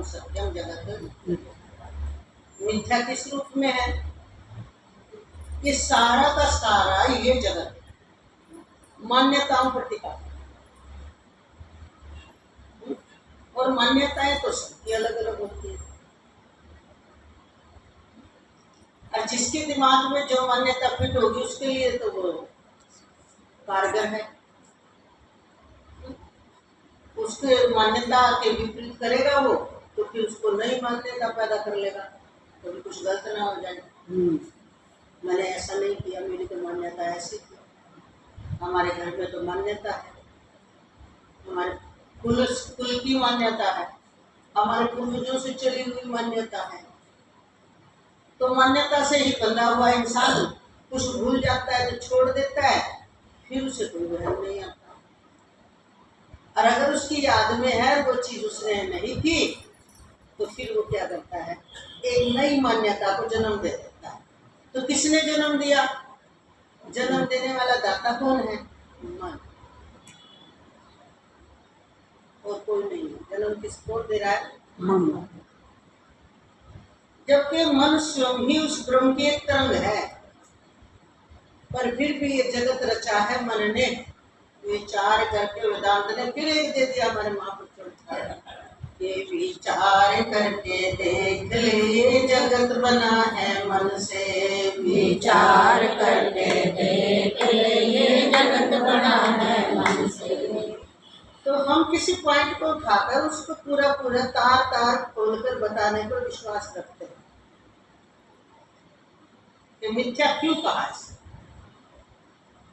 सत्यम जगत मिथ्या किस रूप में है? ये सारा का सारा ये जगत मान्यताओं पर टिका है। और मान्यताएं तो सबकी अलग अलग होती है। और जिसके दिमाग में जो मान्यता फिट होगी उसके लिए तो वो कारगर है। उसके मान्यता के विपरीत करेगा वो तो फिर उसको नई मान्यता पैदा कर लेगा, तो भी कुछ गलत ना हो जाए। मैंने ऐसा नहीं किया, मेरी तो मान्यता ऐसी थी, हमारे घर में तो मान्यता है, हमारे कुल की मान्यता है, हमारे पूर्वजों से चली हुई मान्यता है। तो मान्यता से ही बंधा हुआ इंसान कुछ भूल जाता है तो छोड़ देता है, फिर उसे कोई वहम नहीं आता। और अगर उसकी याद में है वो चीज उसने नहीं की तो फिर वो क्या करता है, एक नई मान्यता को जन्म दे देता है। तो किसने जन्म दिया? जन्म देने वाला दाता कौन है? मन। और कोई नहीं है। जन्म किसको दे रहा है? मन। जबकि मन स्वयं ही उस ब्रह्म की एक तरंग है, पर फिर भी ये जगत रचा है मन ने, विचार करके वेदांत ने फिर एक दे दिया हमारे महापुरुषों। ये विचार करके देख ले जगत बना है मन से, विचार करके देख ले ये जगत बना है मन से। तो हम किसी पॉइंट को उठाकर उसको पूरा पूरा तार तार खोलकर बताने पर विश्वास रखते हैं कि मिथ्या क्यों कहा इसे?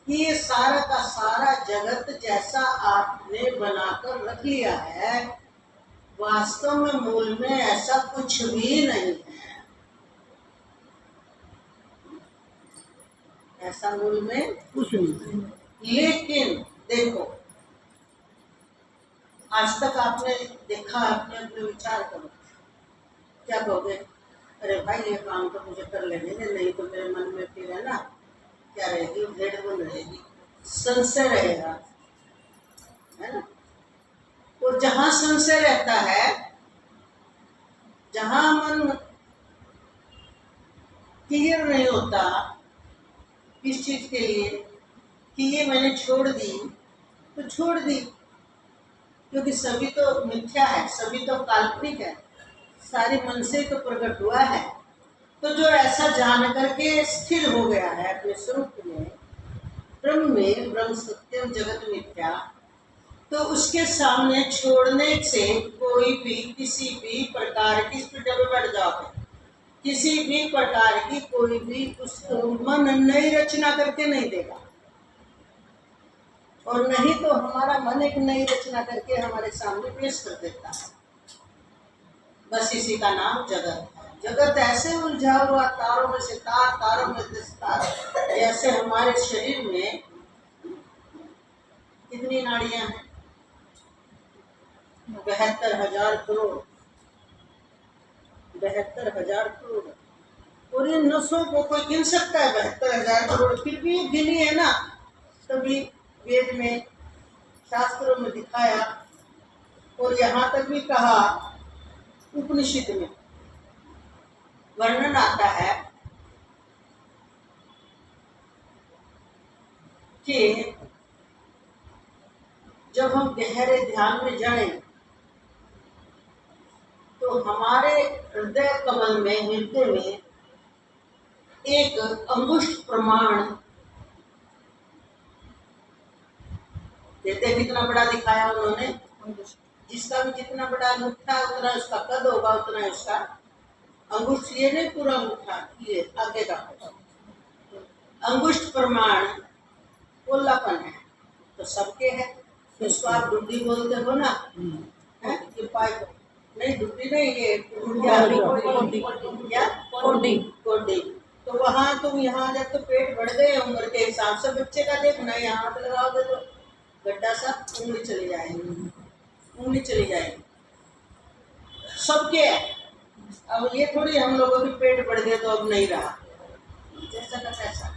ये सारा का सारा जगत जैसा आपने बनाकर रख लिया है, वास्तव में मूल में ऐसा कुछ भी नहीं है। ऐसा मूल में कुछ नहीं। लेकिन देखो, आज तक आपने देखा, आपने अपने विचार करो, क्या कहोगे? अरे भाई ये काम तो मुझे कर लेने दे, नहीं तो मेरे मन में फिर है ना क्या रहेगी, भेड़ रहेगी, संशय रहेगा, है ना। और जहां संशय रहता है, जहां मन क्लियर नहीं होता इस चीज के लिए कि ये मैंने छोड़ दी, तो छोड़ दी, क्योंकि सभी तो मिथ्या है, सभी तो काल्पनिक है, सारी मन से तो प्रकट हुआ है। तो जो ऐसा जान करके स्थिर हो गया है अपने स्वरूप में, ब्रह्म में, ब्रह्म सत्यम जगत मिथ्या, तो उसके सामने छोड़ने से कोई भी किसी भी प्रकार की, स्पीड में बढ़ जाओगे, किसी भी प्रकार की कोई भी उसको मन नई रचना करके नहीं देगा। और नहीं तो हमारा मन एक नई रचना करके हमारे सामने पेश कर देता है। बस इसी का नाम जगत है। जगत ऐसे उलझा हुआ तारों में से तार, तारों में से तार, जैसे हमारे शरीर में कितनी नाड़ियां हैं? 72,000 करोड़, 72,000 करोड़। और इन नसों को कोई गिन सकता है? 72,000 करोड़ फिर भी गिनी है ना, तभी वेद में, शास्त्रों में दिखाया, और यहाँ तक भी कहा, उपनिषद में वर्णन आता है कि जब हम गहरे ध्यान में जाएं तो हमारे हृदय कमल में, हृदय में एक अंगुष्ठ प्रमाण, देखते कितना बड़ा दिखाया उन्होंने, जिसका भी जितना बड़ा अंगूठा उतना उसका कद होगा, उतना उसका अंगुष्ठ, ये नहीं पूरा अंगूठा, ये आगे का अंगुष्ठ प्रमाण पोलापन है, तो सबके है। इसको आप डुड्डी बोलते हो ना, है कि पाइप नहीं, डुड्डी नहीं, ये कोडी। तो वहाँ तुम यहाँ जब तो पेट बढ़ गए उम्र के हिसाब से, बच्चे का देखना, यहाँ हाथ लगाओगे तो गड्ढा सा उंगली चली जाएगी, उंगली चली जाएगी, सबके है। अब ये थोड़ी हम लोगों के पेट बढ़ गए तो अब नहीं रहा, जैसा का तैसा।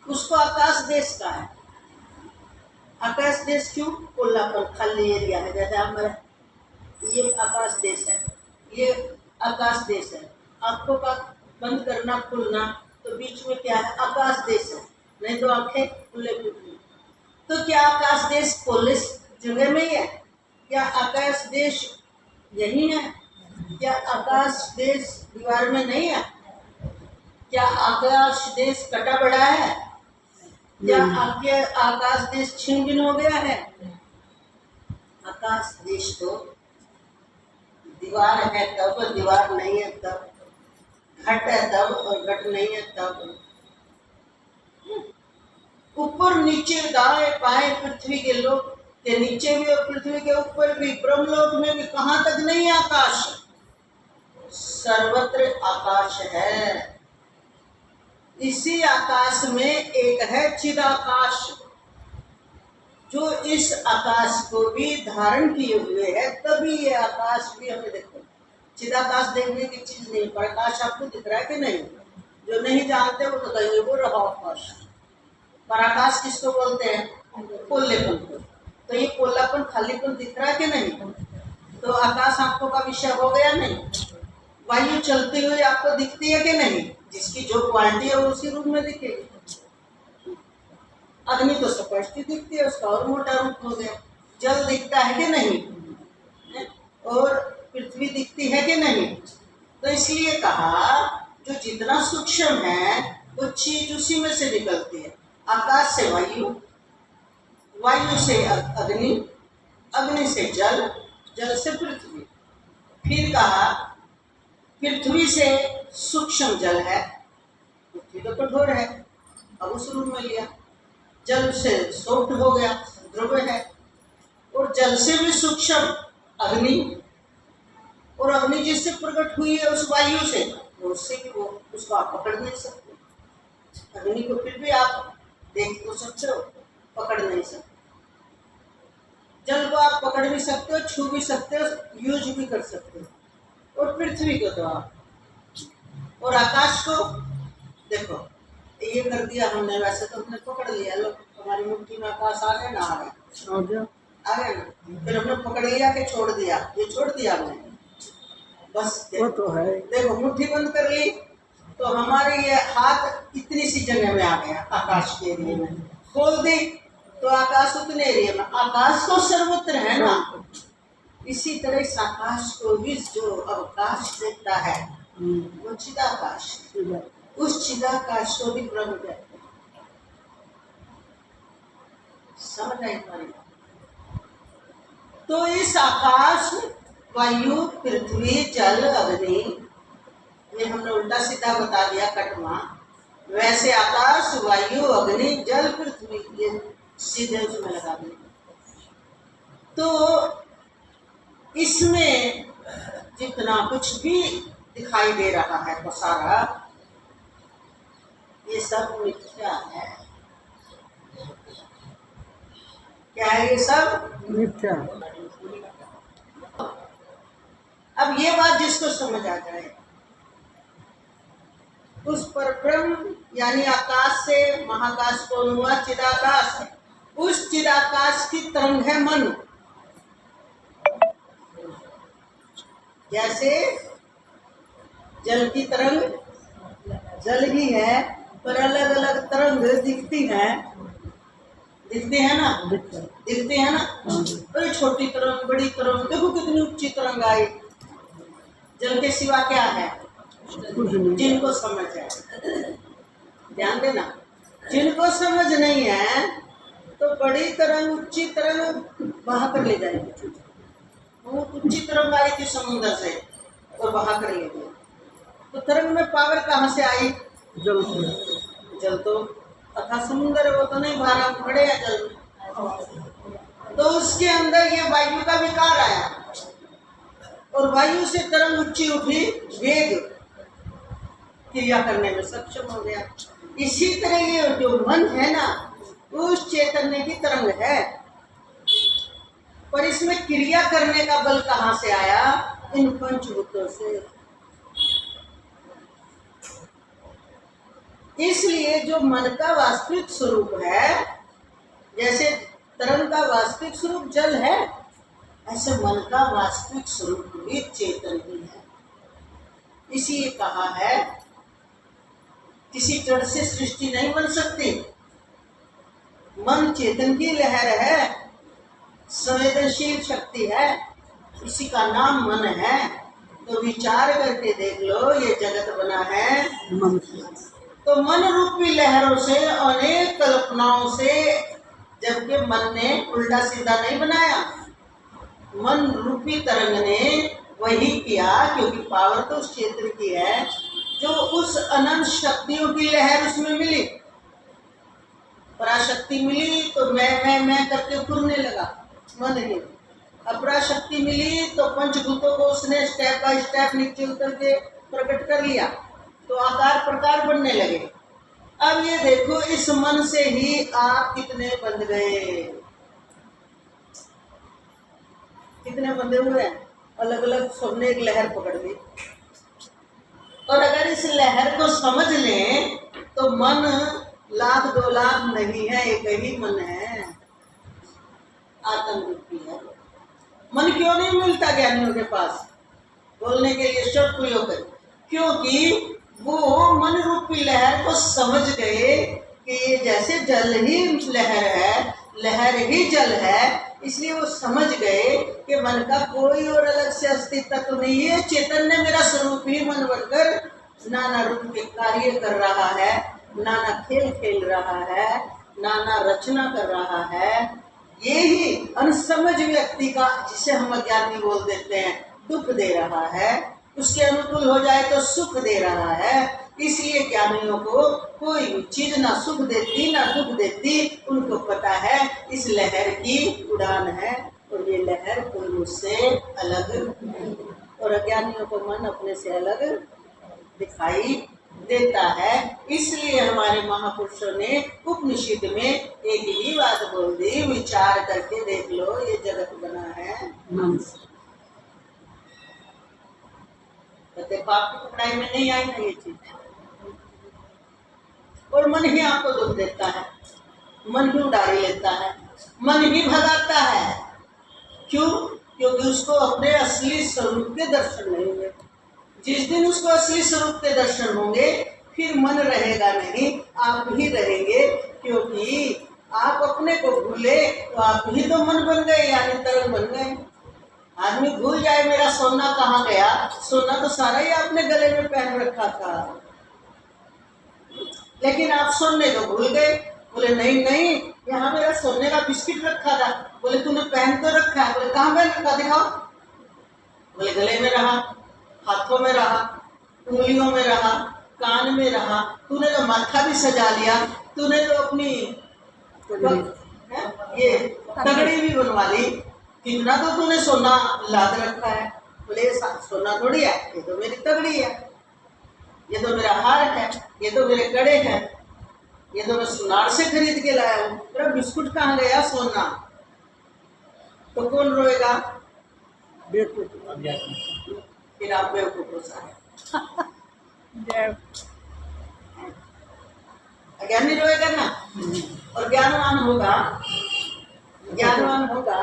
उसको आकाश देश का है। आकाश देश क्यों? पोलापन, खाली एरिया है, जैसे हमारा ये आकाश देश है, ये आकाश देश है। आंखों का बंद करना खुलना तो बीच में क्या है, आकाश देश है, नहीं तो आंखें खुले खुले। तो क्या आकाश देश पुलिस जगह में ही है? क्या आकाश देश यही है? क्या आकाश देश दीवार में नहीं है? क्या आकाश देश कटा पड़ा है? क्या आकाश देश छिन्न भिन्न हो गया है? आकाश देश तो दीवार है तब, दीवार नहीं है तब, घट है तब और घट नहीं है तब, ऊपर नीचे दाएं बाएं पृथ्वी के लोक के नीचे भी और पृथ्वी के ऊपर भी, ब्रह्मलोक में भी, कहां तक नहीं आकाश, सर्वत्र आकाश है। इसी आकाश में एक है चिदाकाश, जो इस आकाश को भी धारण किए हुए है, तभी ये आकाश भी हमें देखो। चिदाकाश देखने की चीज नहीं, प्रकाश आपको दिख रहा है कि नहीं? जो नहीं जानते वो तो कहेंगे वो रहा आकाश। पराकाश किसको बोलते हैं? पोलेपन को। तो ये पोलापन खालीपन दिख रहा है कि नहीं? तो आकाश आपको का विषय हो गया नहीं? वायु चलती हुई आपको दिखती है कि नहीं? जिसकी जो क्वालिटी है वो उसी रूप में दिखेगी। अग्नि तो स्पष्ट ही दिखती है, उसका और मोटा रूप हो गया। जल दिखता है कि नहीं? और पृथ्वी दिखती है कि नहीं? तो इसलिए कहा जो जितना सूक्ष्म है वो चीज उसी में से निकलती है। आकाश से वायु, वायु से अग्नि, अग्नि से जल, जल से पृथ्वी। फिर कहा पृथ्वी से सूक्ष्म जल है, पृथ्वी तो कठोर है, अब उस रूप में लिया। जल से सॉफ्ट हो गया, ध्रुव है। और जल से भी सूक्ष्म अग्नि, और अग्नि जिससे प्रकट हुई है उस वायु से, उससे भी वो उसको आप पकड़ नहीं सकते। अग्नि को फिर भी आप देख तो सकते हो, पकड़ नहीं सकते। जल को आप पकड़ भी सकते हो, छू भी सकते हो, यूज भी कर सकते हो। और पृथ्वी को तो आप, और आकाश को देखो, ये कर दिया हमने, वैसे तो हमने पकड़ लिया। लोग हमारी मुट्ठी में आकाश आ गए ना, आ गए ना, फिर हमने पकड़ लिया कि छोड़ दिया, ये छोड़ दिया हमने, बस वो तो है। देखो मुट्ठी बंद कर ली तो हमारे ये हाथ इतनी सी जगह में आ गया, आकाश के एरिया में। खोल दी तो आकाश उतने एरिया में। आकाश तो सर्वत्र है ना। इसी तरह इस आकाश को भी जो अवकाश देता है वो चिदाकाश, उस चिदाकाश को भी ब्रह्म कहते हैं। समझ आई तुम्हारी? तो इस आकाश, वायु, पृथ्वी, जल, अग्नि, ये हमने उल्टा सीधा बता दिया कटवा। वैसे आकाश, वायु, अग्नि, जल, पृथ्वी, ये सीधे उसमें लगा दिए। तो इसमें जितना कुछ भी दिखाई दे रहा है वो सारा, ये सब मिथ्या है। क्या है? ये सब मिथ्या। अब ये बात जिसको समझ आ जाए, उस पर ब्रह्म यानी आकाश से महाकाश को हुआ चिदाकाश, उस चिदाकाश की तरंग है मन। जैसे जल की तरंग जल ही है, पर अलग अलग तरंग दिखती है, दिखते हैं ना, दिखते हैं ना। बड़ी छोटी तरंग, बड़ी तरंग, देखो कितनी ऊंची तरंग आई। जल के सिवा क्या है? जिनको समझ है, ध्यान देना, जिनको समझ नहीं है तो बड़ी तरंग, ऊंची तरंग बहा कर ले जाएगी। वो ऊंची तरंग आई थी समुद्र से और बहा कर ले गई, तो तरंग में पावर कहाँ से आई? जल से। जल तो अथा समुद्र है, वो तो नहीं बाहर खड़े हैं जल में। तो उसके अंदर ये वायु का विकार आया और वायु से तरंग ऊंची उठी, वेग क्रिया करने में सक्षम हो गया। इसी तरह ये जो मन है ना, उस चैतन्य की तरंग है, पर इसमें क्रिया करने का बल कहाँ से आया? इन पंचभूतों से। इसलिए जो मन का वास्तविक स्वरूप है, जैसे तरंग का वास्तविक स्वरूप जल है, ऐसे मन का वास्तविक स्वरूप भी चेतन ही है। इसीलिए कहा है किसी जड़ से सृष्टि नहीं बन सकती। मन चेतन की लहर है, संवेदनशील शक्ति है, इसी का नाम मन है। तो विचार करके देख लो, ये जगत बना है मन से। तो मन रूपी लहरों से, अनेक कल्पनाओं से, जबकि मन ने उल्टा सीधा नहीं बनाया। मन रूपी तरंग ने वही किया, क्योंकि पावर तो उस क्षेत्र की है जो उस अनंत शक्तियों की लहर उसमें मिली। पराशक्ति मिली तो मैं करके फुरने लगा मन ही। अपराशक्ति मिली तो पंचभूतों को उसने स्टेप बाय स्टेप नीचे उतर के प्रकट कर लिया, तो आकार प्रकार बनने लगे। अब ये देखो, इस मन से ही आप कितने बंध गए, कितने बंधे हुए हैं। अलग अलग सबने एक लहर पकड़ ली, और अगर इस लहर को समझ लें तो मन लाख दो लाख नहीं है, एक ही मन है, आत्म रूपी है। मन क्यों नहीं मिलता ज्ञानियों के पास बोलने के लिए शब्द प्रयोग कर? क्योंकि वो मन रूपी लहर को समझ गए कि ये जैसे जल ही लहर है, लहर ही जल है। इसलिए वो समझ गए कि मन का कोई और अलग से अस्तित्व तो नहीं है, चेतन ने मेरा स्वरूप ही मन बनकर नाना रूप के कार्य कर रहा है, नाना खेल खेल रहा है, नाना रचना कर रहा है। ये ही अनसमझ व्यक्ति का, जिसे हम अज्ञानी बोल देते हैं, दुख दे रहा है। उसके अनुकूल हो जाए तो सुख दे रहा है। इसलिए ज्ञानियों को कोई भी चीज ना सुख देती ना दुख देती, उनको पता है इस लहर की उड़ान है, और ये लहर कोई मुझसे अलग नहीं। और अज्ञानियों को मन अपने से अलग दिखाई देता है। इसलिए हमारे महापुरुषों ने उपनिषद में एक ही बात बोल दी, विचार करके देख लो, ये जगत बना है मन से। पाप की पकड़ाई में नहीं आई ना ये चीज, और मन ही आपको दुख देता है, मन ही उड़ारी लेता है, मन ही भगाता है। क्यों? क्योंकि उसको अपने असली स्वरूप के दर्शन नहीं हुए। जिस दिन उसको असली स्वरूप के दर्शन होंगे, फिर मन रहेगा नहीं, आप ही रहेंगे। क्योंकि आप अपने को भूले तो आप ही तो मन बन गए, यानी तरंग बन गए। आदमी भूल जाए मेरा सोना कहाँ गया, सोना तो सारा ही आपने गले में पहन रखा था, लेकिन आप सोने को भूल गए। बोले नहीं नहीं, यहाँ मेरा सोने का बिस्किट रखा था। बोले तूने पहन तो रखा है। बोले कहाँ पहन रखा, दिखाओ। बोले गले में रहा, हाथों में रहा, उंगलियों में रहा, कान में रहा। तूने तो माथा भी सजा लिया, तूने तो अपनी ये तगड़ी भी बनवा ली, कितना तो तूने सोना लाद रखा है। बोले सोना थोड़ी है, ये तो मेरी तगड़ी है, ये तो मेरा हार है, ये तो मेरे कड़े हैं, ये तो मैं सुनार से खरीद के लाया हूँ। तेरा बिस्कुट कहाँ गया सोना? तो कौन रोएगा? फिर आप बेवकूफों सा अज्ञानी रोएगा ना, और ज्ञानवान होगा, ज्ञानवान होगा।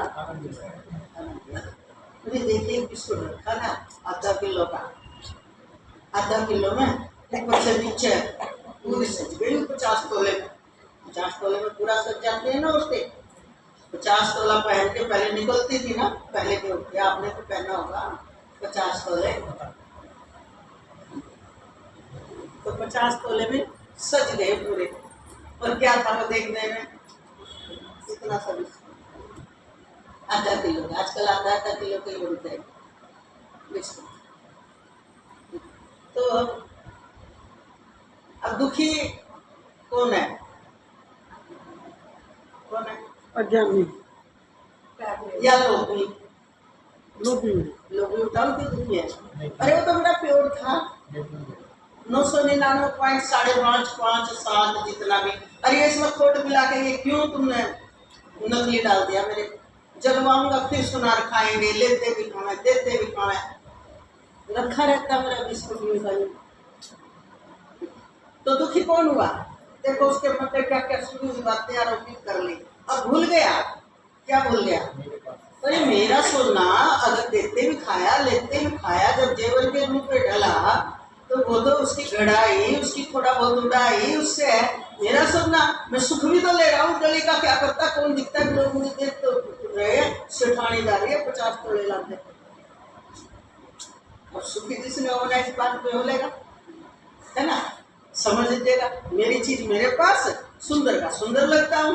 मुझे देखिए बिस्कुट रखा ना आधा किलो का, आधा किलो में ऊपर से नीचे पूरी सज गई 50 तोले में। 50 तोले में पूरा सज जाते हैं ना औरतें। 50 तोला पहन के पहले निकलती थी ना, पहले के होते आपने तो पहना होगा 50 तोले। तो 50 तोले में सज गए पूरे। और क्या था वो देखने में? इतना सभी आधा किलो, आजकल आधा किलो के ही होते हैं। तो अब दुखी कौन है? कौन है? अज्ञानी या लोभी? लोभी लोभी उठाओ कि दुखी है? अरे वो तो मेरा प्योर था, 999.555 जितना भी। अरे इसमें खोट मिला के ये क्यों तुमने नकली डाल दिया? मेरे जलवाऊंगा फिर सुनार खाएंगे, लेते भी खाए देते भी खाए, रखा रहता मेरा बिस्कुट मिठाई। तो दुखी कौन हुआ? देखो उसके मन में क्या क्या शुरू हुई बातें आरोपित कर ली। अब भूल गया, क्या भूल गया? अरे मेरा सोना अगर देते भी खाया लेते भी खाया, जब जेवर के रूप में ढला वो तो उसकी गड़ाई, उसकी थोड़ा बहुत उड़ाई उससे है। मेरा सुनना, मैं सुख भी तो ले रहा हूँ। गली का क्या करता, कौन दिखता है, लोग मुझे देख तो रहे हैं, सेठानी जा रही है 50 तोड़े लाते। और सुखी जिसने होना इस बात पे होलेगा, है ना, समझ लीजिएगा। मेरी चीज मेरे पास, सुंदर का सुंदर लगता हूँ,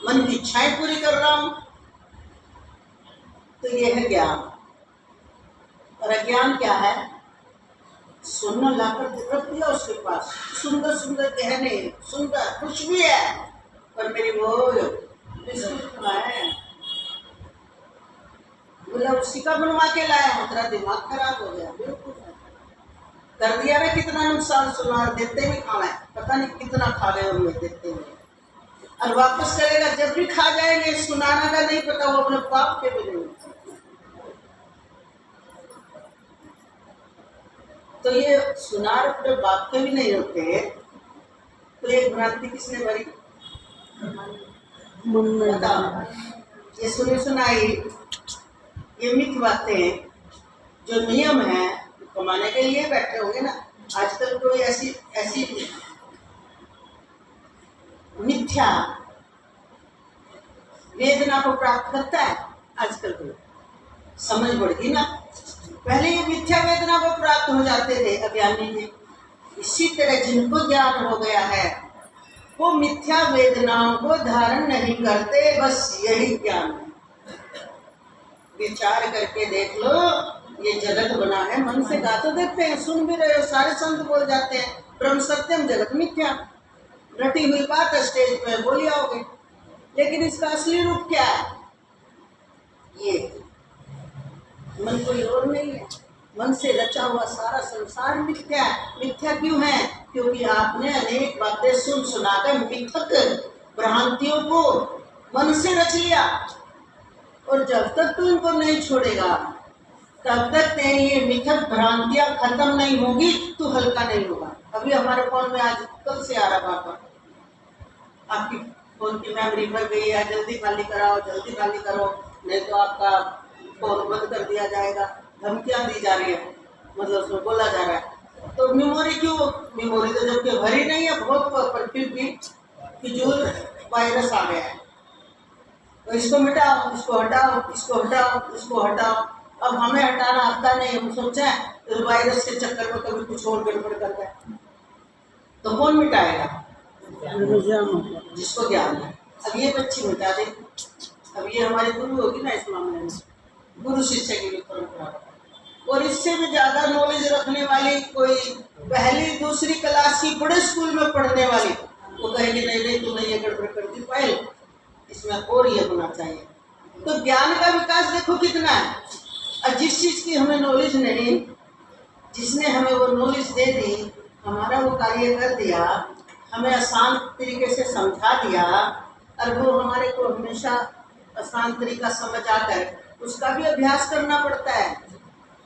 मन की इच्छाएं पूरी कर रहा हूँ। तो ये है ज्ञान। और अज्ञान क्या है? सोना लाकर रख दिया उसके पास, सुंदर सुंदर गहने, सुंदर कुछ भी है, पर मेरी वो बिस्कुट है, बोला उसी का बनवा के लाया हूँ, तेरा दिमाग खराब हो गया। बिल्कुल कर दिया ना, कितना नुकसान। सुनार देते भी खाना है, पता नहीं कितना खा गए होंगे देते हुए, और वापस करेगा जब भी खा जाएंगे। सुनाना का नहीं पता, वो अपने बाप के भी नहीं। तो ये सुनार अपने बाप के भी नहीं होते, तो ये भ्रांति किसने भरी? मन में बताओ। ये सुनी सुनाई, ये मिथ बातें, जो नियम है, कमाने के लिए बैठे होंगे ना। आजकल कोई ऐसी ऐसी मिथ्या वेदना को प्राप्त करता है आजकल को, समझ बढ़ गई ना। पहले ये मिथ्या वेदना को प्राप्त हो जाते थे अज्ञानी थे। इसी तरह जिनको ज्ञान हो गया है वो मिथ्या वेदनाओं को धारण नहीं करते, बस यही ज्ञान है। विचार करके देख लो, ये जगत बना है मन से। गा तो देखते हैं, सुन भी रहे हो, सारे संत बोल जाते हैं ब्रह्म सत्यम जगत मिथ्या, रटी हुई बात स्टेज पे बोली आओगे, लेकिन इसका असली रूप क्या है? ये मन कोई और नहीं है, मन से रचा हुआ सारा संसार मिथ्या है। मिथ्या क्यों है? क्योंकि आपने अनेक बातें सुन सुनाकर मिथक भ्रांतियों को मन से रच लिया, और जब तक तू इनको नहीं छोड़ेगा तब तक तेरी ये मिथक भ्रांतियां खत्म नहीं होगी, तू हल्का नहीं होगा। अभी हमारे फोन में आज कल से आ रहा बाबा, आपकी फोन की मेमोरी भर गई है, जल्दी खाली कराओ, जल्दी खाली करो, नहीं तो आपका फोन बंद कर दिया जाएगा। धमकियां दी जा रही है, मतलब उसमें बोला जा रहा है। तो मेमोरी क्यों? मेमोरी तो जबकि भरी नहीं है बहुत, पर फिर भी फिजूल वायरस आ गया है। तो इसको मिटाओ, इसको हटाओ, इसको हटाओ, इसको हटाओ। अब हमें हटाना आता नहीं, हम सोचा है तो वायरस के चक्कर में कभी कुछ और गड़बड़ करता है, तो कौन मिटाएगा? जिसको ज्ञान है। अब ये बच्ची मिटा दे। अब ये हमारे गुरु होगी ना इस मामले में, गुरु शिष्य की भी परंपरा। और इससे भी ज्यादा नॉलेज रखने वाली कोई पहली दूसरी क्लास की बड़े स्कूल में पढ़ने वाली, वो कहेगी नहीं नहीं तूने ये गड़बड़ कर दी पहले, इसमें और ये होना चाहिए। तो ज्ञान का विकास देखो कितना है। और जिस चीज की हमें नॉलेज नहीं, जिसने हमें वो नॉलेज दे दी, हमारा वो कार्य कर दिया, हमें आसान तरीके से समझा दिया, और वो हमारे को हमेशा आसान तरीका समझ आकर उसका भी अभ्यास करना पड़ता है।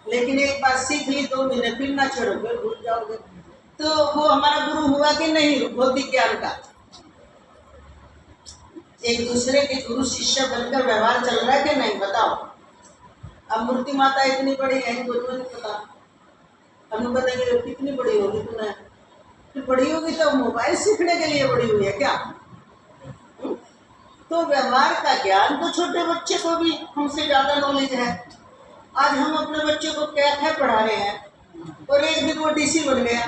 लेकिन एक बार सीख ली 2 महीने फिर ना छोड़ोगे, भूल जाओगे। तो वो हमारा गुरु हुआ कि नहीं भौतिक ज्ञान का? एक दूसरे के गुरु शिष्य बनकर व्यवहार चल रहा है कि नहीं? बताओ। अब मूर्ति माता इतनी बड़ी है, इनको नहीं पता। हम बताएंगे कितनी बड़ी होगी तुम्हें, फिर बड़ी होगी तो मोबाइल सीखने के लिए बड़ी हुई है क्या? तो व्यवहार का ज्ञान तो छोटे बच्चे को भी हमसे ज्यादा नॉलेज है। आज हम अपने बच्चे को क्या पढ़ा रहे हैं, और एक दिन वो डीसी बन गया,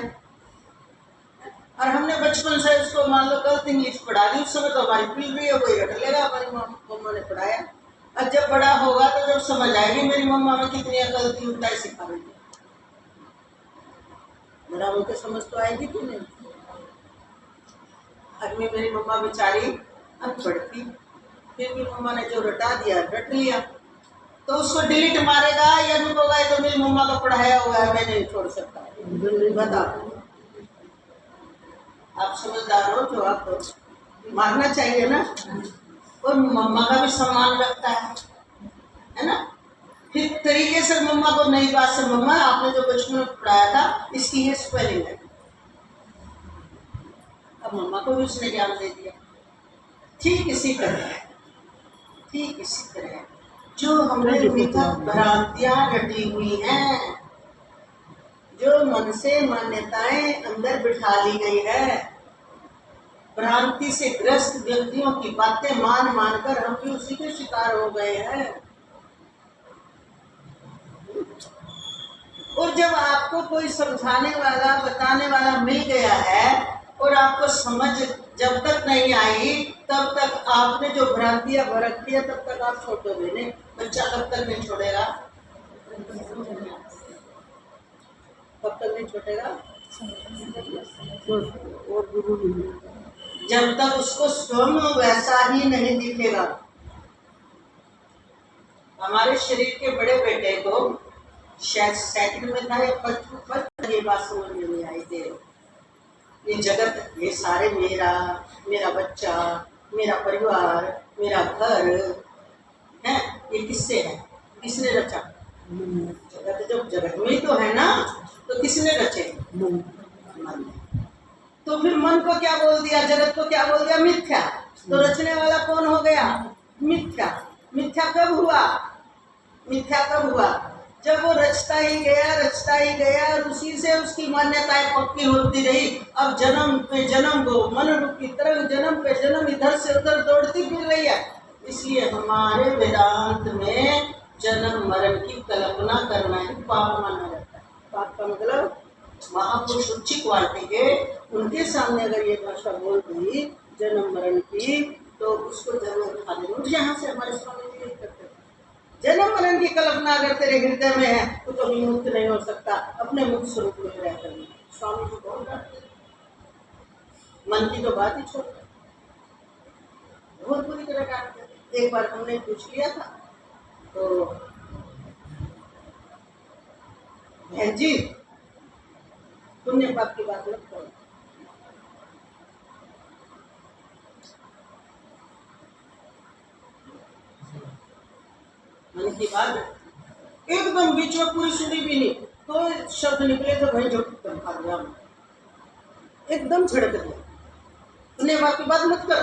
और हमने बचपन से उसको मान लो गलत इंग्लिश पढ़ा दी। उस समय तो हमारी पील रही है, कोई रट लेगा हमारी मम्मा ने पढ़ाया। और जब बड़ा होगा तो जब समझ आएगी मेरी मम्मा में कितनी अकल थी, उल्टा ही सिखा रही थी। बड़ा होकर समझ तो आएगी कि नहीं? आदमी मेरी मम्मा बेचारी अनपढ़ थी, फिर भी मम्मा ने जो रटा दिया रट लिया, तो उसको डिलीट मारेगा या रुकोगा? तो मेरी मम्मा का पढ़ाया हुआ है, मैं नहीं छोड़ सकता। बताओ, आप समझदार हो तो आपको मारना चाहिए ना। और मम्मा का भी सम्मान रखता है ना। फिर तरीके से मम्मा को नई बात से, मम्मा आपने जो बचपन में पढ़ाया था इसकी ये स्पेलिंग है। अब मम्मा को भी उसने ज्ञान दे दिया। ठीक इसी तरह, ठीक इसी तरह जो हमें मिथक भ्रांतियां रटी हुई हैं, जो जो मन से मान्यताएं अंदर बिठा ली गई है, भ्रांति से ग्रस्त व्यक्तियों की बातें मान मानकर हम भी उसी के शिकार हो गए हैं। और जब आपको कोई समझाने वाला बताने वाला मिल गया है और आपको समझ जब तक नहीं आई तब तक आपने जो भ्रांतियां बरती है तब तक आप छोड़ोगे नहीं। बच्चा कब तक नहीं छोड़ेगा? कब तक नहीं छोड़ेगा? और गुरु नहीं। जब तक उसको स्वयं वैसा ही नहीं दिखेगा। हमारे शरीर के बड़े बेटे को शायद सेकंड में था या फर्स्ट ये बात समझ में नहीं आई थी। ये जगत, ये सारे मेरा बच्चा, मेरा परिवार, मेरा घर है, ये किससे है? किसने रचा? जगत जब जगत में ही तो है ना, तो किसने रचे? मन। तो फिर मन को क्या बोल दिया? जगत को क्या बोल दिया? मिथ्या। तो रचने वाला कौन हो गया? मिथ्या। मिथ्या कब हुआ? मिथ्या कब हुआ? जब वो रचता ही गया और उसी से उसकी मान्यताएं पक्की होती रही। अब जन्म पे जन्म वो मन रूपी तरंग जन्म पे जन्म इधर से उधर दौड़ती फिर रही है। इसलिए हमारे वेदांत में जन्म मरण की कल्पना करना ही पाप माना जाता है। पाप का मतलब महापुरुष उच्च क्वालिटी के, उनके सामने अगर ये भाषा बोल दी जन्म मरण की तो उसको जरूर उठा देना। यहाँ से हमारे स्वामी जी करते हैं, जन्म मरण की कल्पना अगर तेरे हृदय में है तो कभी मुक्त नहीं हो सकता, अपने मुक्त स्वरूप में रहकर। स्वामी जी बहुत डांटते, मन की तो बात ही छोड़, बहुत बुरी तरह डांटते। एक बार हमने पूछ लिया था तो बहन जी पुण्य पाप की बात मत करो। मन की बात एकदम बीच में पूरी सुनी भी नहीं तो शब्द निकले तो भाई जो खा दिया, एकदम छिड़क दिया। पुण्य पाप की बात मत कर।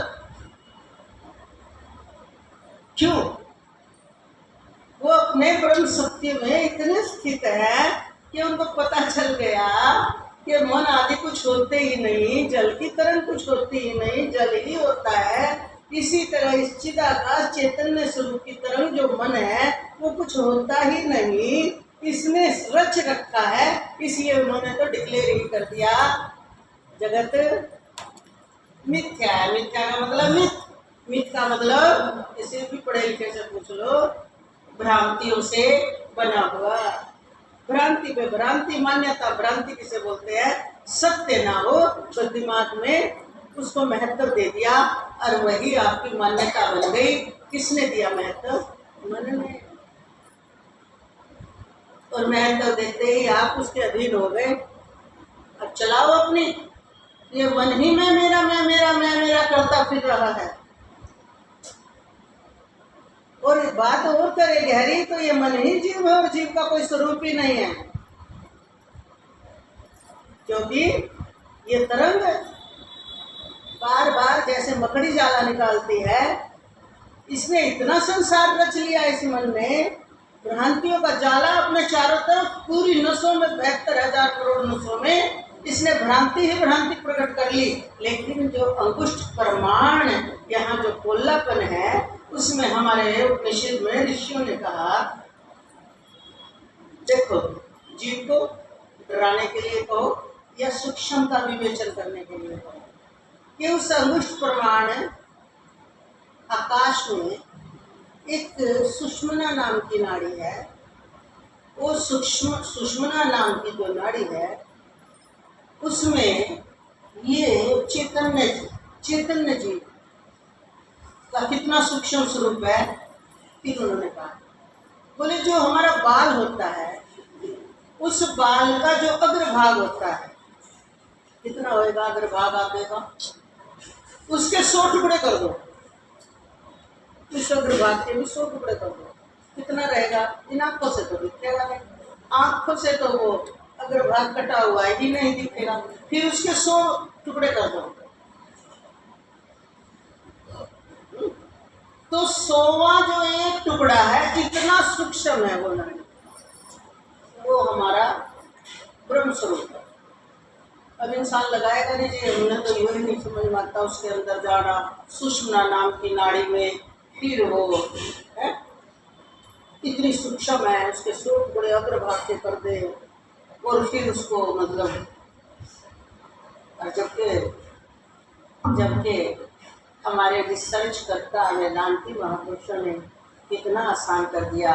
क्यों? वो अपने ब्रह्म सत्य में इतने स्थित है कि उनको पता चल गया कि मन आदि कुछ होते ही नहीं, जल की तरंग कुछ होती ही नहीं, जल ही होता है। इसी तरह इस चिदाकाश चैतन्य स्वरूप की तरंग जो मन है वो कुछ होता ही नहीं, इसने रच रखा है। इसलिए उन्होंने तो डिक्लेयर ही कर दिया जगत मिथ्या है। मिथ्या का मतलब मिथ का मतलब इसे भी पढ़े लिखे से पूछ लो, भ्रांतियों से बना हुआ। भ्रांति पे भ्रांति, मान्यता भ्रांति किसे बोलते हैं? सत्य ना हो तो दिमाग में उसको महत्व दे दिया और वही आपकी मान्यता बन गई। किसने दिया महत्व? मन ने। और महत्व देते ही आप उसके अधीन हो गए। अब चलाओ अपनी, ये मन ही मैं मेरा करता फिर रहा है। और बात और करे गहरी तो ये मन ही जीव है और जीव का कोई स्वरूप ही नहीं है, क्योंकि ये तरंग बार बार जैसे मकड़ी जाला निकालती है, इसने इतना संसार रच लिया इस मन में, भ्रांतियों का जाला अपने चारों तरफ पूरी नसों में 72,000 करोड़ नसों में इसने भ्रांति ही भ्रांति प्रकट कर ली। लेकिन जो अंगुष्ठ प्रमाण यहाँ जो पोलापन है उसमें हमारे उपनिषद में ऋषियों ने कहा, देखो जीव को डराने के लिए कहो या सूक्ष्म का विवेचन करने के लिए कहो, कि उस अंगुष्ठ प्रमाण आकाश में एक सुषुम्ना नाम की नाड़ी है। वो सुषुम्ना नाम की जो नाड़ी है उसमें ये चैतन्य जीव का कितना सूक्ष्म स्वरूप है। फिर उन्होंने कहा, बोले जो हमारा बाल होता है उस बाल का जो अग्रभाग होता है कितना होएगा? अग्रभाग आप देखा, उसके 100 टुकड़े कर दो, इस अग्रभाग के भी 100 टुकड़े कर दो, कितना रहेगा? इन आंखों से तो दिखेगा नहीं, आंखों से तो वो अग्रभाग कटा हुआ ही नहीं दिखेगा। फिर उसके 100 टुकड़े कर दो तो 100वां जो एक टुकड़ा है इतना सूक्ष्म है वो नाड़ी, वो हमारा ब्रह्म स्वरूप है। अब इंसान लगाएगा नहीं जी, हमने तो यही नहीं समझ में आता उसके अंदर जाना, सुषुम्ना नाम की नाड़ी में, फिर वो है इतनी सूक्ष्म है, उसके सूट बड़े अग्रभाग के कर दे, और फिर उसको मतलब जबकि हमारे रिसर्च करता वेदांती महापुरुषों ने कितना आसान कर दिया।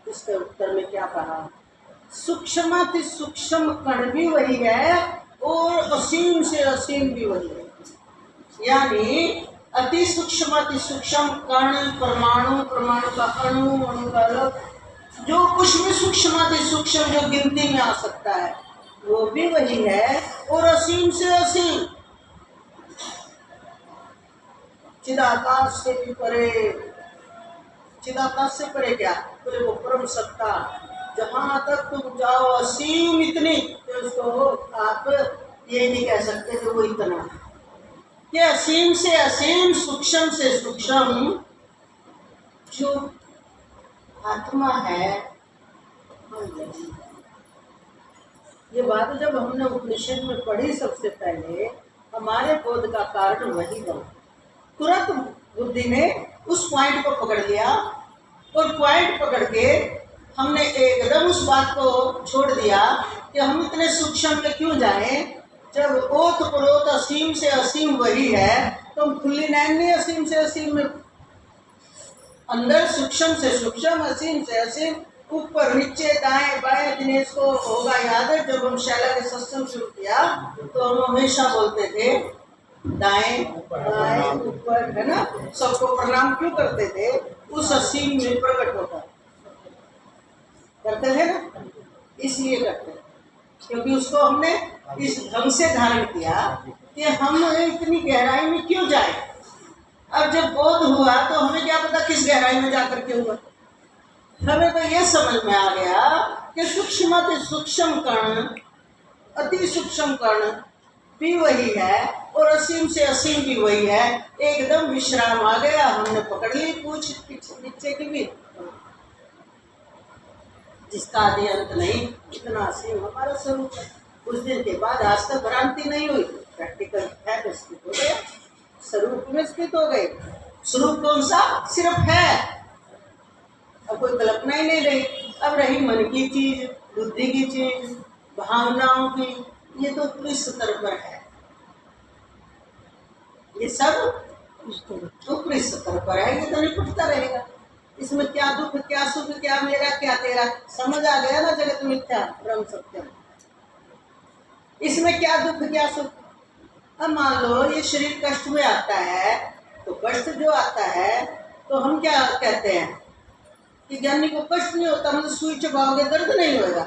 इसके उत्तर में क्या कहा, सूक्ष्माति सूक्ष्म कण भी वही है और असीम से असीम भी वही है। यानी अति सूक्ष्माति सूक्ष्म कण, परमाणु, परमाणु का अणु, अणु का अलग, जो कुछ भी सूक्ष्माति सूक्ष्म जो गिनती में आ सकता है वो भी वही है और असीम से असीम। चिदाकाश से भी परे, चिदाकाश से परे क्या, बोले वो परम सत्ता, जहां तक तुम जाओ असीम इतनी, तो उसको आप ये नहीं कह सकते कि वो इतना है। ये असीम से असीम, सूक्ष्म से सूक्ष्म जो आत्मा है, ये बात जब हमने उपनिषद में पढ़ी सबसे पहले, हमारे बोध का कारण वही बना। तुरंत बुद्धि ने उस पॉइंट को पकड़ लिया और पॉइंट पकड़ के हमने एकदम उस बात को छोड़ दिया कि हम इतने सूक्ष्म में क्यों जाएं, जब ओत प्रोत असीम से असीम वही है, तो हम खुली नैन नहीं असीम से असीम में, अंदर सूक्ष्म से सूक्ष्म, असीम से असीम, ऊपर नीचे दाएं बाएं। दिनेश को होगा याद है, जब हम शैला के सत्संग शुरू किया तो हम हमेशा बोलते थे दाएं बाएं ऊपर, है ना, सबको प्रणाम क्यों करते थे, उस असीम में प्रकट होता करते थे ना, इसलिए करते हैं क्योंकि उसको हमने इस ढंग से धारण किया कि हम इतनी गहराई में क्यों जाए। अब जब बोध हुआ तो हमें क्या पता किस गहराई में जाकर के हुआ, हमें तो ये समझ में आ गया कि सूक्ष्म सूक्ष्म कण, अति सूक्ष्म कण भी वही है और असीम से असीम भी वही है। एकदम विश्राम आ गया, हमने पकड़ ली पूछ पीछे की भी, जिसका आदि अंत नहीं, इतना असीम हमारा स्वरूप है। कुछ दिन के बाद आज तक भ्रांति नहीं हुई, प्रैक्टिकल है तो स्थित हो गया, स्वरूप में स्थित हो गए। स्वरूप कौन सा, सिर्फ है, अब कोई कल्पना ही नहीं रही। अब रही मन की चीज, बुद्धि की चीज, भावनाओं की, ये तो पूरी स्तर पर है, ये सब ऊपरी स्तर पर है, ये तो निपटता रहेगा। इसमें क्या दुख, क्या सुख, क्या मेरा, क्या तेरा, समझ आ गया ना, जगत मिथ्या ब्रह्म सत्य। इसमें क्या दुख क्या सुख। अब मान लो ये शरीर कष्ट में आता है, तो कष्ट जो आता है तो हम क्या कहते हैं कि ज्ञानी को कष्ट नहीं होता, मतलब सुई चबाओगे दर्द नहीं होगा,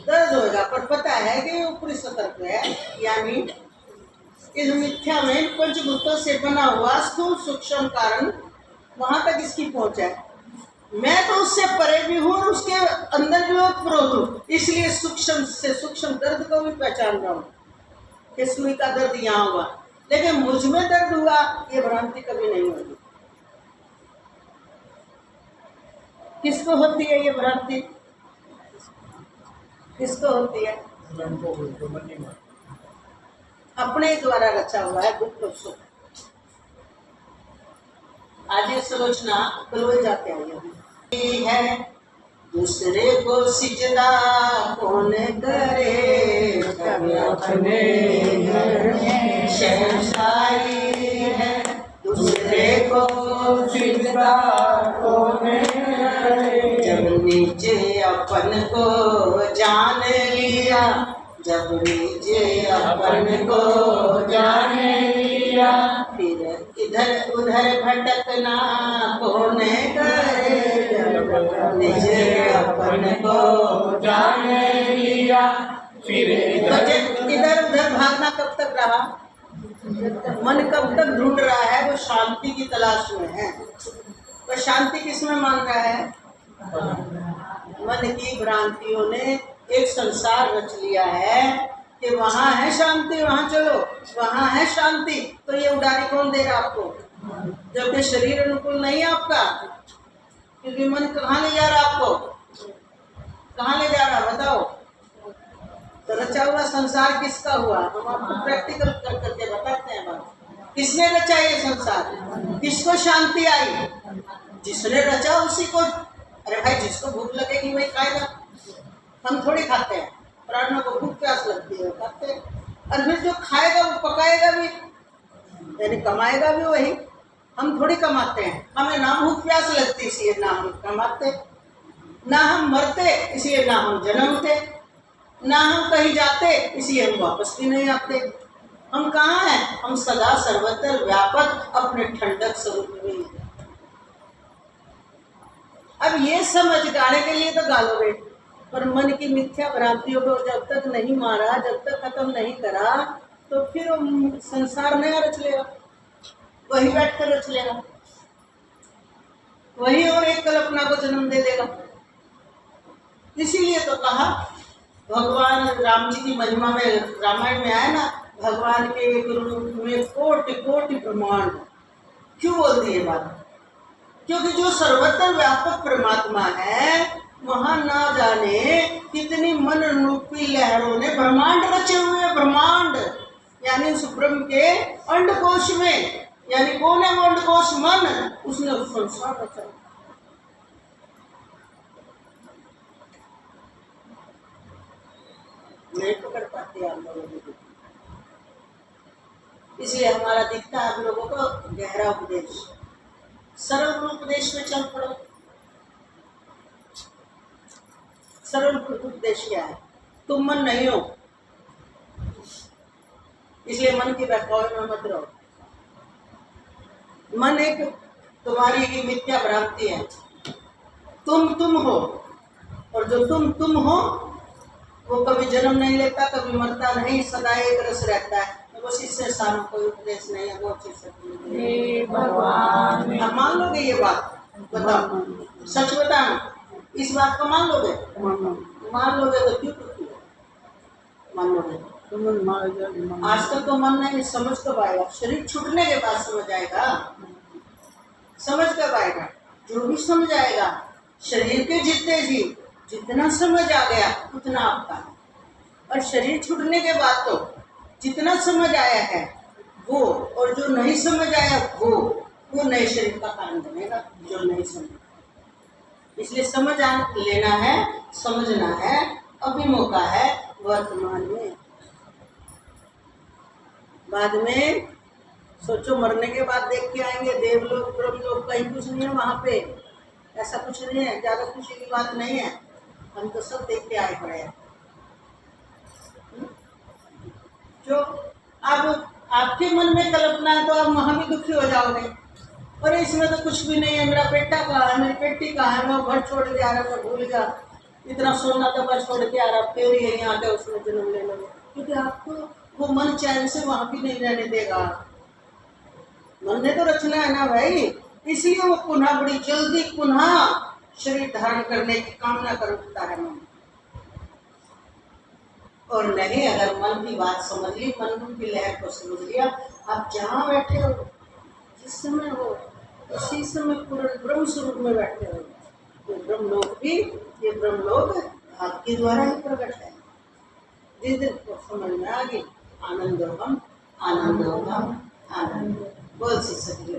दर्द होगा, पर पता है कि ऊपरी स्तर पे है। यानी इस मिथ्या में पंचभूतों से बना हुआ स्थूल सूक्ष्म कारण, वहां तक इसकी पहुंच है। मैं तो उससे परे भी हूँ और उसके अंदर भी ओतप्रोत हूँ, इसलिए सूक्ष्म से सूक्ष्म दर्द को भी पहचान रहा हूँ कि सुई का दर्द यहाँ हुआ, लेकिन मुझ में दर्द हुआ, ये भ्रांति कभी नहीं होगी। किसको होती है ये भ्रांति, किसको होती है, अपने द्वारा रचा हुआ है दुख और सुख। आज ये सोचना कल जाते है, दूसरे को सिजदा कौन करे, अपने शहंशाही है, दूसरे को सिजदा कौन करे, जब नीचे अपन को जान लिया, जब नीचे अपन को जान लिया, फिर इधर उधर भटकना कौन करे, जब नीचे अपन को जान लिया, फिर इधर उधर भागना कब तक रहा, मन कब तक ढूंढ रहा है, वो शांति की तलाश में है। तो शांति किसमें मांग रहा है, मन की भ्रांतियों ने एक संसार रच लिया है कि वहाँ है शांति, वहाँ चलो, वहाँ है शांति। तो ये उड़ारी कौन दे रहा आपको, जबकि शरीर अनुकूल नहीं है आपका, क्योंकि मन कहाँ ले जा रहा आपको, कहाँ ले जा रहा बताओ। तो रचा हुआ संसार किसका हुआ? हम आपको प्रैक्टिकल कर करके बताते हैं बात। किसने रचा ये संसार? किसको शांति आई? जिसने रचा उसी को। अरे भाई, जिसको भूख लगेगी वही खाएगा। हम थोड़ी खाते हैं, प्राणों को भूख प्यास लगती है खाते हैं। और फिर जो खाएगा वो पकाएगा भी, यानी कमाएगा भी वही। हम थोड़ी कमाते हैं, हमें ना भूख प्यास लगती इसलिए ना हम कमाते, ना हम मरते इसलिए ना हम जन्मते, ना हम कहीं जाते इसलिए हम वापस भी नहीं आते। हम कहाँ हैं? हम सदा सर्वत्र व्यापक अपने ठंडक स्वरूप में। अब ये समझ गाने के लिए तो गालोगे, पर मन की मिथ्या भ्रांतियों को जब तक नहीं मारा, जब तक खत्म नहीं करा, तो फिर वो संसार नया रच लेगा, वही बैठ कर रच लेगा, वही और एक कल्पना को जन्म दे देगा। इसीलिए तो कहा, भगवान राम जी की महिमा में रामायण में आया ना, भगवान के एक रूप में कोटि कोटि ब्रह्मांड। क्यों बोल दी ये बात? क्योंकि जो सर्वत्र व्यापक परमात्मा है, वहां ना जाने कितनी मन रूपी लहरों ने ब्रह्मांड रचे हुए हैं। ब्रह्मांड यानी उस ब्रह्म के अंडकोश में, यानी कौन है वो अंडकोश? मन। उसने उस संसार रचा। नहीं पकड़ पाते आप लोगों को, इसलिए हमारा दिखता है आप लोगों को गहरा उपदेश। सरल उपदेश में चल पड़ो। सरल उपदेश क्या है? तुम मन नहीं हो, इसलिए मन की व्याख्याओं में मत रहो। मन एक तुम्हारी एक मिथ्या भ्रांति है। तुम हो, और जो तुम हो वो कभी जन्म नहीं लेता, कभी मरता नहीं, सदा एक रस रहता है। तो बस इससे सारा कोई उपदेश नहीं है। वो चीज भगवान आप मान लोगे ये बात? बताओ, सच बताना, इस बात को मान लोगे? मान लोगे तो क्यों मान लोगे? आजकल तो मन नहीं, समझ कब आएगा? शरीर छूटने के बाद समझ आएगा। समझ कब आएगा? जो भी समझ आएगा। शरीर के जितने जी जितना समझ आ गया उतना आपका है, और शरीर छूटने के बाद तो जितना समझ आया है वो, और जो नहीं समझ आया वो नए शरीर का कारण बनेगा। जो नहीं समझ, इसलिए समझ लेना है, समझना है। अभी मौका है वर्तमान में। बाद में सोचो, मरने के बाद देख के आएंगे देवलोक ब्रह्मलोक, कहीं कुछ नहीं है वहां पे। ऐसा कुछ नहीं है, ज्यादा खुशी की बात नहीं है। हम तो सब देख के आए पड़े हैं। जो अब आपके मन में कल्पना है तो आप वहां भी दुखी हो जाओगे। और इसमें तो कुछ भी नहीं है, मेरा बेटा कहाँ है, मेरी बेटी कहाँ है, मैं घर छोड़ के आ रहा, मैं भूल गया, इतना सोना दबा छोड़ के आ रहा, फिर यहीं आके उसमें जन्म ले लोगे। क्योंकि आपको वो मन चैन से वहां भी नहीं रहने देगा। मन ने तो रचना है ना भाई, इसलिए वो पुनः बड़ी जल्दी पुनः शरीर धारण करने की कामना कर उठता है मन। और नहीं, अगर मन की बात समझ ली, मन की लहर को समझ लिया, आप जहाँ बैठे हो, जिस समय हो, उसी समय पूर्ण ब्रह्म स्वरूप में बैठे हो। ये ब्रह्मलोक भी, ये ब्रह्मलोक आपके द्वारा ही प्रकट है। जिस दिन को समझ में आ गई, आनंद हम आनंद। बोल सी सच्ची